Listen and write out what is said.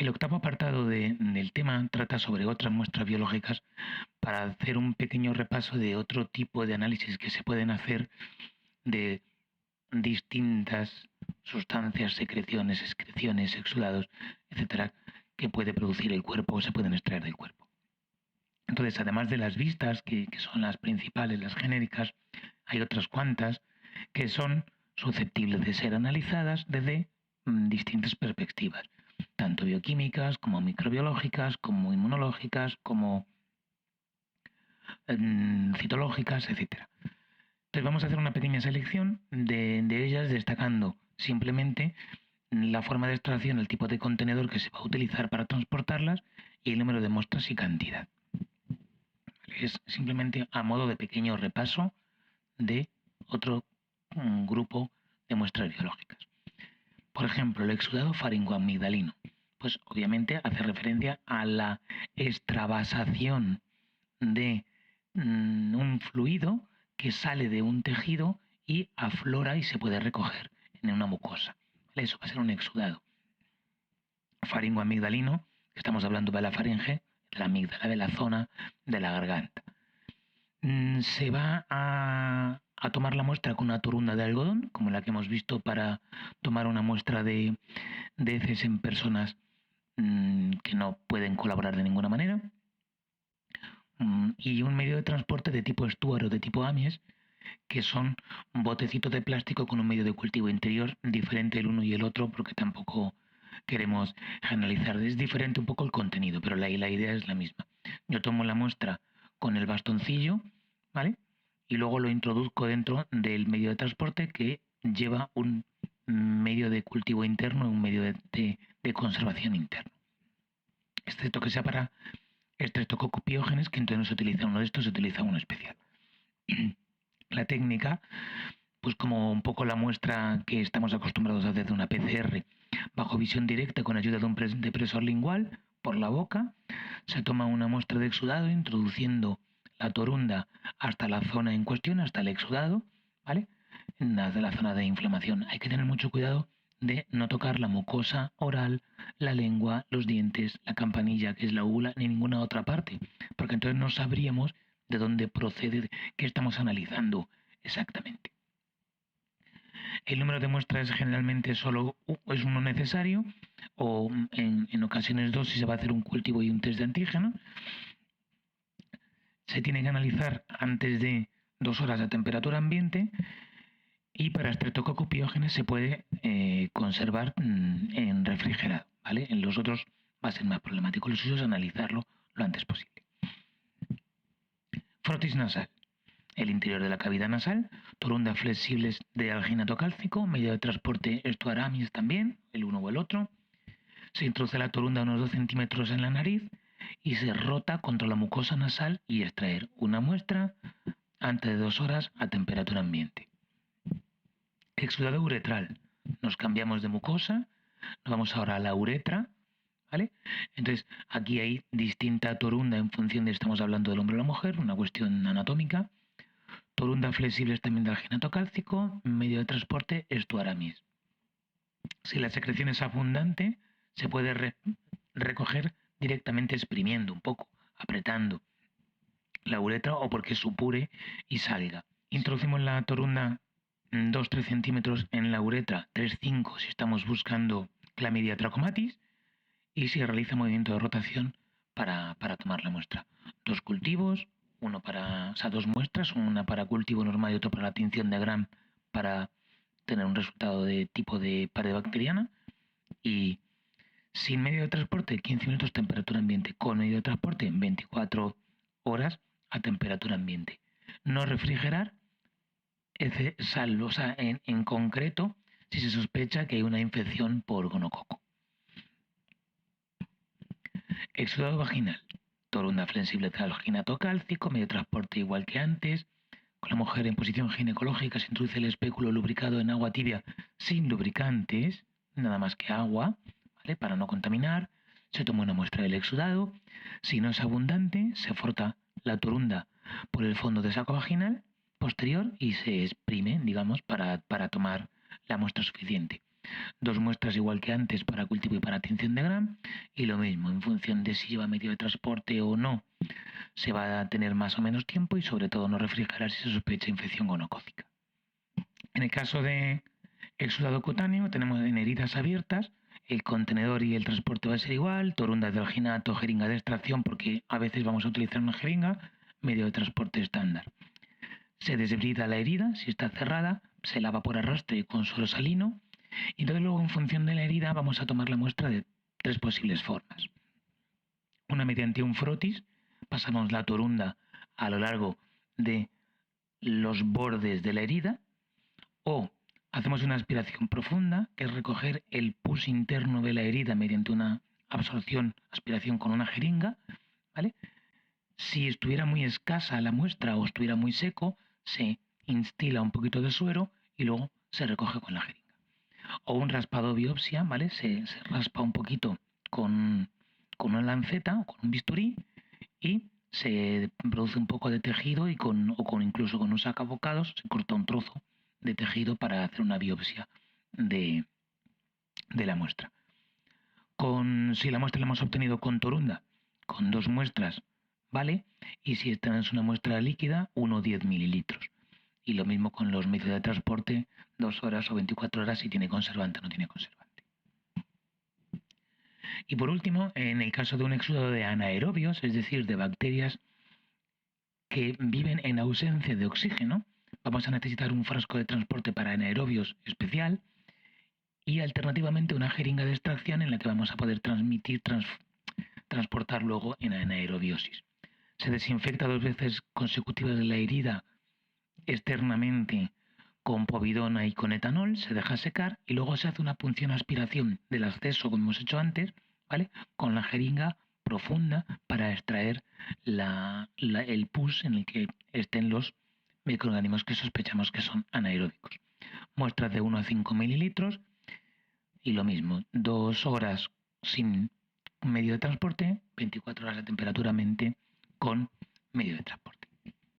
El octavo apartado del tema trata sobre otras muestras biológicas para hacer un pequeño repaso de otro tipo de análisis que se pueden hacer de distintas sustancias, secreciones, excreciones, exudados, etcétera, que puede producir el cuerpo o se pueden extraer del cuerpo. Entonces, además de las vistas, que son las principales, las genéricas, hay otras cuantas que son susceptibles de ser analizadas desde distintas perspectivas, tanto bioquímicas como microbiológicas, como inmunológicas, como citológicas, etc. Entonces vamos a hacer una pequeña selección de ellas, destacando simplemente la forma de extracción, el tipo de contenedor que se va a utilizar para transportarlas y el número de muestras y cantidad. Es simplemente a modo de pequeño repaso de otro grupo de muestras biológicas. Por ejemplo, el exudado faringoamigdalino. Pues obviamente hace referencia a la extravasación de un fluido que sale de un tejido y aflora y se puede recoger en una mucosa. Eso va a ser un exudado. Faringoamigdalino, estamos hablando de la faringe, de la amígdala, de la zona de la garganta. Se va a tomar la muestra con una torunda de algodón, como la que hemos visto para tomar una muestra de heces en personas que no pueden colaborar de ninguna manera. Y un medio de transporte de tipo Stuart o de tipo Amies, que son botecitos de plástico con un medio de cultivo interior diferente el uno y el otro, porque tampoco queremos generalizar. Es diferente un poco el contenido, pero la idea es la misma. Yo tomo la muestra con el bastoncillo, ¿vale? Y luego lo introduzco dentro del medio de transporte que lleva un medio de cultivo interno y un medio de conservación interno. Excepto que sea para estreptocopiógenes, que entonces no se utiliza uno de estos, se utiliza uno especial. La técnica, pues como un poco la muestra que estamos acostumbrados a hacer de una PCR, bajo visión directa con ayuda de un depresor lingual por la boca, se toma una muestra de exudado introduciendo la torunda hasta la zona en cuestión, hasta el exudado, ¿vale? De la zona de inflamación. Hay que tener mucho cuidado de no tocar la mucosa oral, la lengua, los dientes, la campanilla, que es la úvula, ni ninguna otra parte, porque entonces no sabríamos de dónde procede, qué estamos analizando exactamente. El número de muestras generalmente solo es uno necesario, o en ocasiones dos si se va a hacer un cultivo y un test de antígeno. Se tiene que analizar antes de 2 horas a temperatura ambiente. Y para estreptocopiógenes se puede conservar en refrigerado, ¿vale? En los otros va a ser más problemático. Lo suyo es analizarlo lo antes posible. Frotis nasal. El interior de la cavidad nasal, torundas flexibles de alginato cálcico, medio de transporte Stuart Amies también, el uno o el otro. Se introduce la torunda a unos 2 centímetros en la nariz y se rota contra la mucosa nasal y extraer una muestra antes de 2 horas a temperatura ambiente. Exudado uretral. Nos cambiamos de mucosa, nos vamos ahora a la uretra, ¿vale? Entonces, aquí hay distinta torunda en función de, estamos hablando del hombre o la mujer, una cuestión anatómica. Torunda flexibles también de alginato cálcico, medio de transporte Stuart Amies. Si la secreción es abundante, se puede recoger directamente exprimiendo un poco, apretando la uretra o porque supure y salga. Introducimos la torunda 2-3 centímetros en la uretra, 3-5 si estamos buscando Chlamydia trachomatis y se realiza movimiento de rotación para tomar la muestra. 2 cultivos, dos muestras, una para cultivo normal y otra para la tinción de Gram para tener un resultado de tipo de pared bacteriana y sin medio de transporte 15 minutos temperatura ambiente, con medio de transporte 24 horas a temperatura ambiente. No refrigerar, salvo, o sea, en concreto, si se sospecha que hay una infección por gonococo. Exudado vaginal. Torunda flexible de alginato cálcico, medio de transporte igual que antes. Con la mujer en posición ginecológica se introduce el espéculo lubricado en agua tibia sin lubricantes, nada más que agua, ¿vale? Para no contaminar. Se toma una muestra del exudado. Si no es abundante, se frota la torunda por el fondo de saco vaginal posterior y se exprime, digamos, para tomar la muestra suficiente. 2 muestras igual que antes para cultivo y para tinción de Gram, y lo mismo, en función de si lleva medio de transporte o no, se va a tener más o menos tiempo y sobre todo no refrigerar si se sospecha infección gonocócica. En el caso de exudado cutáneo, tenemos en heridas abiertas, el contenedor y el transporte va a ser igual, torunda de alginato, jeringa de extracción, porque a veces vamos a utilizar una jeringa, medio de transporte estándar. Se desbrida la herida, si está cerrada, se lava por arrastre con suero salino, y entonces luego en función de la herida vamos a tomar la muestra de 3 posibles formas. Una mediante un frotis, pasamos la torunda a lo largo de los bordes de la herida, o hacemos una aspiración profunda, que es recoger el pus interno de la herida mediante una absorción, aspiración con una jeringa, ¿vale? Si estuviera muy escasa la muestra o estuviera muy seco, se instila un poquito de suero y luego se recoge con la jeringa. O un raspado biopsia, ¿vale? Se raspa un poquito con una lanceta o con un bisturí y se produce un poco de tejido y incluso con un sacabocados se corta un trozo de tejido para hacer una biopsia de la muestra. Si la muestra la hemos obtenido con torunda, con 2 muestras, ¿vale? Y si esta es una muestra líquida, 1 o 10 mililitros. Y lo mismo con los medios de transporte, 2 horas o 24 horas si tiene conservante o no tiene conservante. Y por último, en el caso de un exudado de anaerobios, es decir, de bacterias que viven en ausencia de oxígeno, vamos a necesitar un frasco de transporte para anaerobios especial y alternativamente una jeringa de extracción en la que vamos a poder transportar luego en anaerobiosis. Se desinfecta 2 veces consecutivas la herida externamente con povidona y con etanol, se deja secar y luego se hace una punción aspiración del acceso como hemos hecho antes, ¿vale? Con la jeringa profunda para extraer el pus en el que estén los microorganismos que sospechamos que son anaeróbicos. Muestras de 1 a 5 mililitros y lo mismo, 2 horas sin medio de transporte, 24 horas de temperatura ambiente con medio de transporte.